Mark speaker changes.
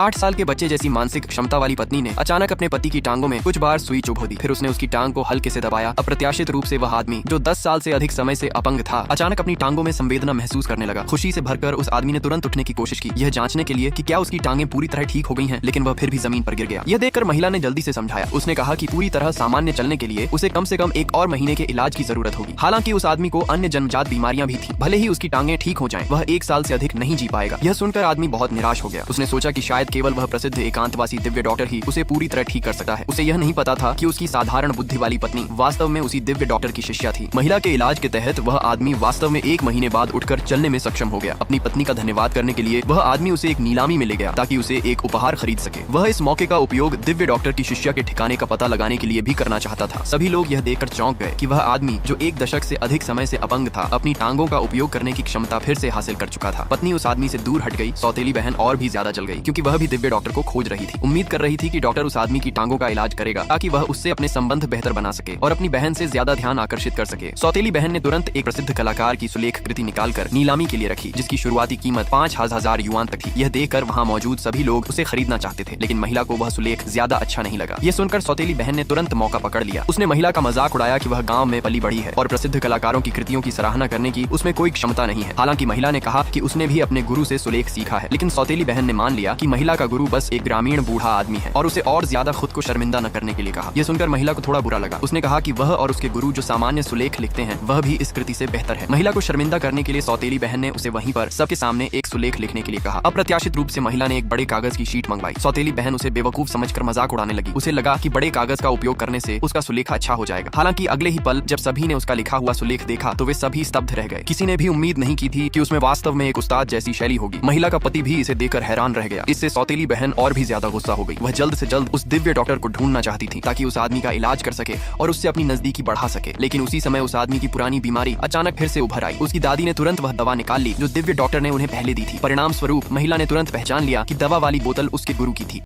Speaker 1: 8 साल के बच्चे जैसी मानसिक क्षमता वाली पत्नी ने अचानक अपने पति की टांगों में कुछ बार सुई चुभो दी। फिर उसने उसकी टांग को हल्के से दबाया। अप्रत्याशित रूप से वह आदमी जो 10 साल से अधिक समय से अपंग था अचानक अपनी टांगों में संवेदना महसूस करने लगा। खुशी से भरकर उस आदमी ने तुरंत उठने की कोशिश की, यह जांचने के लिए कि क्या उसकी टांगें पूरी तरह ठीक हो गई हैं, लेकिन वह फिर भी जमीन पर गिर गया। यह देखकर महिला ने जल्दी से समझाया। उसने कहा कि पूरी तरह सामान्य चलने के लिए उसे कम से कम 1 और महीने के इलाज की जरूरत होगी। हालांकि उस आदमी को अन्य जन्मजात बीमारियां भी थी। भले ही उसकी टांगें ठीक हो जाएं, वह 1 साल से अधिक नहीं जी पाएगा। यह सुनकर आदमी बहुत निराश हो गया। उसने सोचा कि शायद केवल वह प्रसिद्ध एकांतवासी दिव्य डॉक्टर ही उसे पूरी तरह ठीक कर सकता है। उसे यह नहीं पता था कि उसकी साधारण बुद्धि वाली पत्नी वास्तव में उसी दिव्य डॉक्टर की शिष्या थी। महिला के इलाज के तहत वह आदमी वास्तव में 1 महीने बाद उठकर चलने में सक्षम हो गया। अपनी पत्नी का धन्यवाद करने के लिए वह आदमी उसे एक नीलामी में ले गया ताकि उसे एक उपहार खरीद सके। वह इस मौके का उपयोग दिव्य डॉक्टर की शिष्या के ठिकाने का पता लगाने के लिए भी करना चाहता था। सभी लोग यह देखकर चौंक गए कि वह आदमी जो 1 दशक से अधिक समय से अपंग था अपनी टांगों का उपयोग करने की क्षमता फिर से हासिल कर चुका था। पत्नी उस आदमी से दूर हट गई। सौतेली बहन और भी ज्यादा जल गई क्योंकि वह भी दिव्य डॉक्टर को खोज रही थी। उम्मीद कर रही थी कि डॉक्टर उस आदमी की टांगों का इलाज करेगा ताकि वह उससे अपने संबंध बेहतर बना सके और अपनी बहन से ज्यादा ध्यान आकर्षित कर सके। सौतेली बहन ने तुरंत एक प्रसिद्ध कलाकार की सुलेख कृति निकालकर नीलामी के लिए रखी, जिसकी शुरुआती कीमत 5,000 युआन तक थी। यह देखकर वहाँ मौजूद सभी लोग उसे खरीदना चाहते थे, लेकिन महिला को वह सुलेख ज्यादा अच्छा नहीं लगा। यह सुनकर सौतेली बहन ने तुरंत मौका पकड़ लिया। उसने महिला का मजाक उड़ाया कि वह गाँव में पली बढ़ी है और प्रसिद्ध कलाकारों की कृतियों की सराहना करने की उसमें कोई क्षमता नहीं है। हालांकि महिला ने कहा कि उसने भी अपने गुरु से सुलेख सीखा है, लेकिन सौतेली बहन ने मान लिया कि महिला का गुरु बस एक ग्रामीण बूढ़ा आदमी है और उसे और ज्यादा खुद को शर्मिंदा न करने के लिए कहा। यह सुनकर महिला को थोड़ा बुरा लगा। उसने कहा कि वह और उसके गुरु जो सामान्य सुलेख लिखते हैं वह भी इस कृति से बेहतर है। महिला को शर्मिंदा करने के लिए सौतेली बहन ने उसे वहीं पर सबके सामने एक सुलेख लिखने के लिए कहा। अप्रत्याशित रूप से महिला ने एक बड़े कागज की शीट मंगवाई। सौतेली बहन उसे बेवकूफ समझकर मजाक उड़ाने लगी। उसे लगा कि बड़े कागज का उपयोग करने से उसका सुलेख अच्छा हो जाएगा। हालांकि अगले ही पल जब सभी ने उसका लिखा हुआ सुलेख देखा तो वे सभी स्तब्ध रह गए। किसी ने भी उम्मीद नहीं की थी कि उसमें वास्तव में एक उस्ताद जैसी शैली होगी। महिला का पति भी इसे देखकर हैरान रह गया। इससे सौतेली बहन और भी ज्यादा गुस्सा हो गई। वह जल्द से जल्द उस दिव्य डॉक्टर को ढूंढना चाहती थी ताकि उस आदमी का इलाज कर सके और उससे अपनी नजदीकी बढ़ा सके। लेकिन उसी समय उस आदमी की पुरानी बीमारी अचानक फिर से उभर आई। उसकी दादी ने तुरंत वह दवा निकाल ली जो दिव्य डॉक्टर ने उन्हें पहले दी थी। परिणाम स्वरूप महिला ने तुरंत पहचान लिया कि दवा वाली बोतल उसके गुरु की थी।